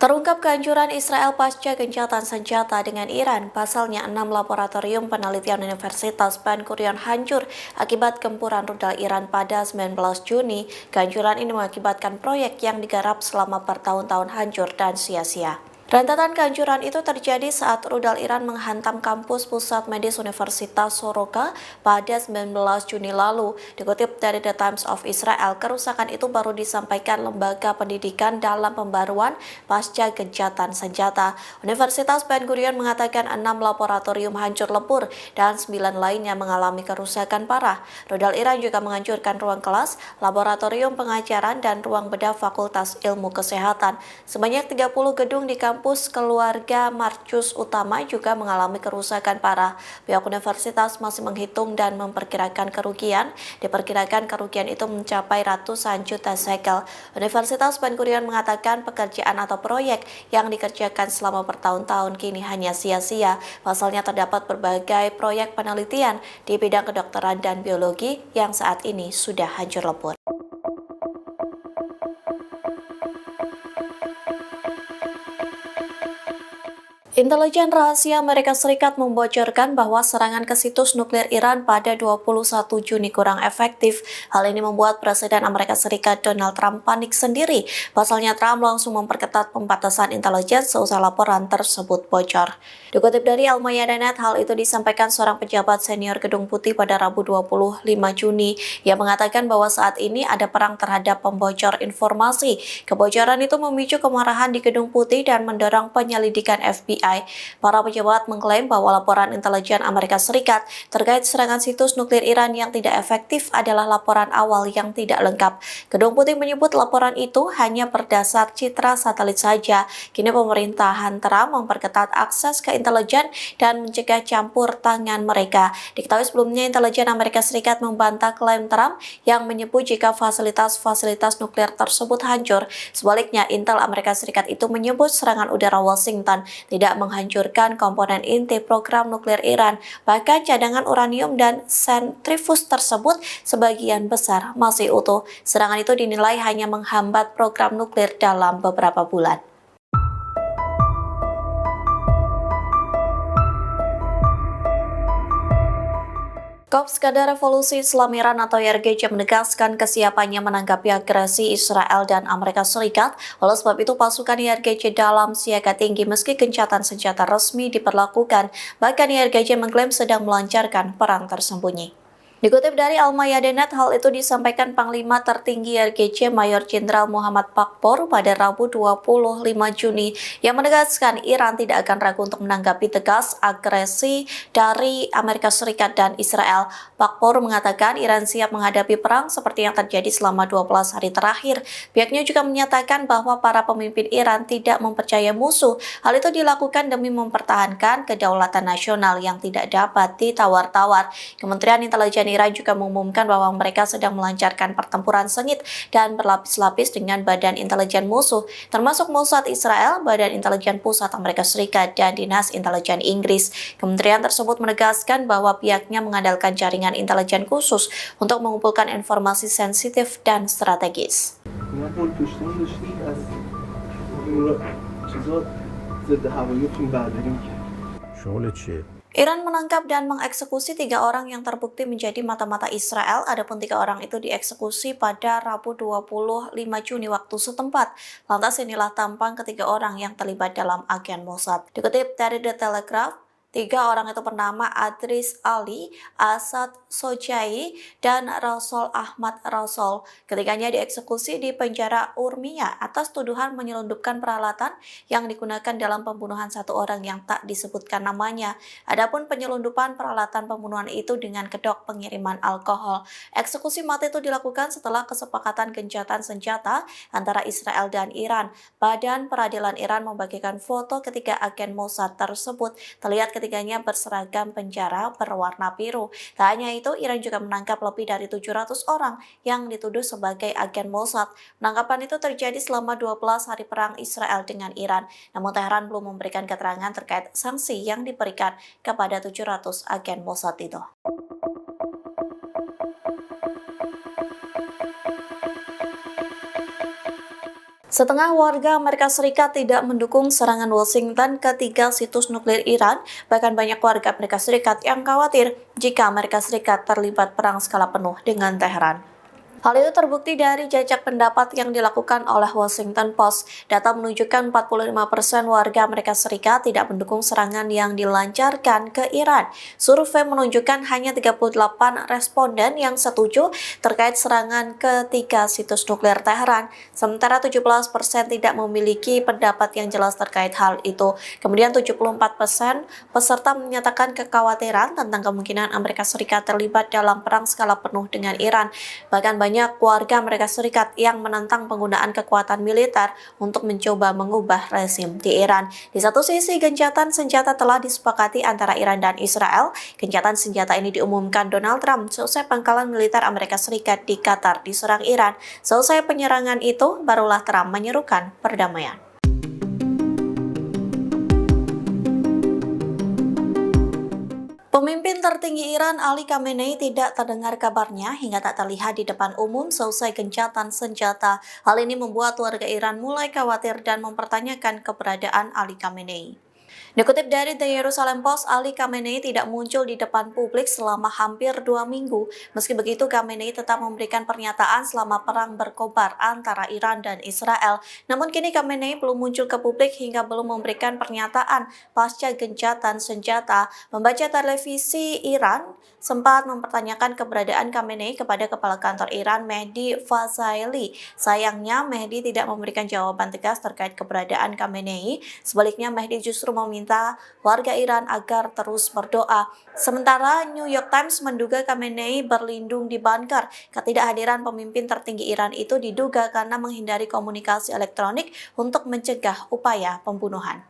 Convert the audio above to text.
Terungkap kehancuran Israel pasca gencatan senjata dengan Iran. Pasalnya 6 laboratorium penelitian Universitas Ben Gurion hancur akibat gempuran rudal Iran pada 19 Juni. Kehancuran ini mengakibatkan proyek yang digarap selama bertahun-tahun hancur dan sia-sia. Rentetan kehancuran itu terjadi saat rudal Iran menghantam kampus Pusat Medis Universitas Soroka pada 19 Juni lalu. Dikutip dari The Times of Israel, kerusakan itu baru disampaikan lembaga pendidikan dalam pembaruan pasca gencatan senjata. Universitas Ben Gurion mengatakan 6 laboratorium hancur lebur dan 9 lainnya mengalami kerusakan parah. Rudal Iran juga menghancurkan ruang kelas, laboratorium pengajaran, dan ruang bedah Fakultas Ilmu Kesehatan. Sebanyak 30 gedung di kampus keluarga Marcus Utama juga mengalami kerusakan parah. Pihak universitas masih menghitung dan memperkirakan kerugian. Diperkirakan kerugian itu mencapai ratusan juta shekel. Universitas Ben Gurion mengatakan pekerjaan atau proyek yang dikerjakan selama bertahun-tahun kini hanya sia-sia. Pasalnya terdapat berbagai proyek penelitian di bidang kedokteran dan biologi yang saat ini sudah hancur lebur. Intelijen rahasia Amerika Serikat membocorkan bahwa serangan ke situs nuklir Iran pada 21 Juni kurang efektif. Hal ini membuat Presiden Amerika Serikat Donald Trump panik sendiri. Pasalnya Trump langsung memperketat pembatasan intelijen seusai laporan tersebut bocor. Dikutip dari Al-Mayadeh, hal itu disampaikan seorang pejabat senior Gedung Putih pada Rabu 25 Juni. Ia mengatakan bahwa saat ini ada perang terhadap pembocor informasi. Kebocoran itu memicu kemarahan di Gedung Putih dan mendorong penyelidikan FBI. Para pejabat mengklaim bahwa laporan intelijen Amerika Serikat terkait serangan situs nuklir Iran yang tidak efektif adalah laporan awal yang tidak lengkap. Gedung Putih menyebut laporan itu hanya berdasar citra satelit saja. Kini pemerintahan Trump memperketat akses ke intelijen dan mencegah campur tangan mereka. Diketahui sebelumnya intelijen Amerika Serikat membantah klaim Trump yang menyebut jika fasilitas-fasilitas nuklir tersebut hancur. Sebaliknya, Intel Amerika Serikat itu menyebut serangan udara Washington tidak menghancurkan komponen inti program nuklir Iran. Bahkan cadangan uranium dan sentrifus tersebut sebagian besar masih utuh. Serangan itu dinilai hanya menghambat program nuklir dalam beberapa bulan. Korps Garda Revolusi Islam Iran atau YRGC menegaskan kesiapannya menanggapi agresi Israel dan Amerika Serikat. Oleh sebab itu, pasukan YRGC dalam siaga tinggi meski gencatan senjata resmi diperlakukan. Bahkan YRGC mengklaim sedang melancarkan perang tersembunyi. Dikutip dari Al-Mayadeh, hal itu disampaikan Panglima Tertinggi YRGC Mayor Jenderal Muhammad Pakpor pada Rabu 25 Juni yang menegaskan Iran tidak akan ragu untuk menanggapi tegas agresi dari Amerika Serikat dan Israel. Pakpor mengatakan Iran siap menghadapi perang seperti yang terjadi selama 12 hari terakhir. Pihaknya juga menyatakan bahwa para pemimpin Iran tidak mempercaya musuh. Hal itu dilakukan demi mempertahankan kedaulatan nasional yang tidak dapat ditawar-tawar. Kementerian Intelijen Iran juga mengumumkan bahwa mereka sedang melancarkan pertempuran sengit dan berlapis-lapis dengan badan intelijen musuh, termasuk Mossad Israel, Badan Intelijen Pusat Amerika Serikat, dan Dinas Intelijen Inggris. Kementerian tersebut menegaskan bahwa pihaknya mengandalkan jaringan intelijen khusus untuk mengumpulkan informasi sensitif dan strategis. Iran menangkap dan mengeksekusi 3 orang yang terbukti menjadi mata-mata Israel. Adapun 3 orang itu dieksekusi pada Rabu 25 Juni waktu setempat. Lantas inilah tampang ketiga orang yang terlibat dalam agen Mossad. Dikutip dari The Telegraph, 3 orang itu bernama Adris Ali, Asad Sojai, dan Rasul Ahmad Rasul. Ketiganya dieksekusi di penjara Urmia atas tuduhan menyelundupkan peralatan yang digunakan dalam pembunuhan 1 orang yang tak disebutkan namanya. Adapun penyelundupan peralatan pembunuhan itu dengan kedok pengiriman alkohol. Eksekusi mati itu dilakukan setelah kesepakatan gencatan senjata antara Israel dan Iran. Badan Peradilan Iran membagikan foto ketiga agen Mossad tersebut. Terlihat ketiganya berseragam penjara berwarna biru. Tak hanya itu, Iran juga menangkap lebih dari 700 orang yang dituduh sebagai agen Mossad. Penangkapan itu terjadi selama 12 hari perang Israel dengan Iran. Namun Teheran belum memberikan keterangan terkait sanksi yang diberikan kepada 700 agen Mossad itu. Setengah warga Amerika Serikat tidak mendukung serangan Washington ke 3 situs nuklir Iran, bahkan banyak warga Amerika Serikat yang khawatir jika Amerika Serikat terlibat perang skala penuh dengan Teheran. Hal itu terbukti dari jajak pendapat yang dilakukan oleh Washington Post. Data menunjukkan 45% warga Amerika Serikat tidak mendukung serangan yang dilancarkan ke Iran. Survei menunjukkan hanya 38 responden yang setuju terkait serangan ke 3 situs nuklir Teheran, sementara 17% tidak memiliki pendapat yang jelas terkait hal itu. Kemudian 74% peserta menyatakan kekhawatiran tentang kemungkinan Amerika Serikat terlibat dalam perang skala penuh dengan Iran. Bahkan banyak warga Amerika Serikat yang menentang penggunaan kekuatan militer untuk mencoba mengubah rezim di Iran. Di satu sisi, gencatan senjata telah disepakati antara Iran dan Israel. Gencatan senjata ini diumumkan Donald Trump seusai pangkalan militer Amerika Serikat di Qatar diserang Iran. Seusai penyerangan itu, barulah Trump menyerukan perdamaian. Pemimpin tertinggi Iran Ali Khamenei tidak terdengar kabarnya hingga tak terlihat di depan umum seusai gencatan senjata. Hal ini membuat warga Iran mulai khawatir dan mempertanyakan keberadaan Ali Khamenei. Dikutip dari The Jerusalem Post, Ali Khamenei tidak muncul di depan publik selama hampir 2 minggu. Meski begitu, Khamenei tetap memberikan pernyataan selama perang berkobar antara Iran dan Israel. Namun kini Khamenei belum muncul ke publik hingga belum memberikan pernyataan pasca gencatan senjata. Membaca televisi Iran sempat mempertanyakan keberadaan Khamenei kepada Kepala Kantor Iran Mehdi Fazaeli. Sayangnya, Mehdi tidak memberikan jawaban tegas terkait keberadaan Khamenei. Sebaliknya, Mehdi justru meminta warga Iran agar terus berdoa. Sementara New York Times menduga Khamenei berlindung di bunker. Ketidakhadiran pemimpin tertinggi Iran itu diduga karena menghindari komunikasi elektronik untuk mencegah upaya pembunuhan.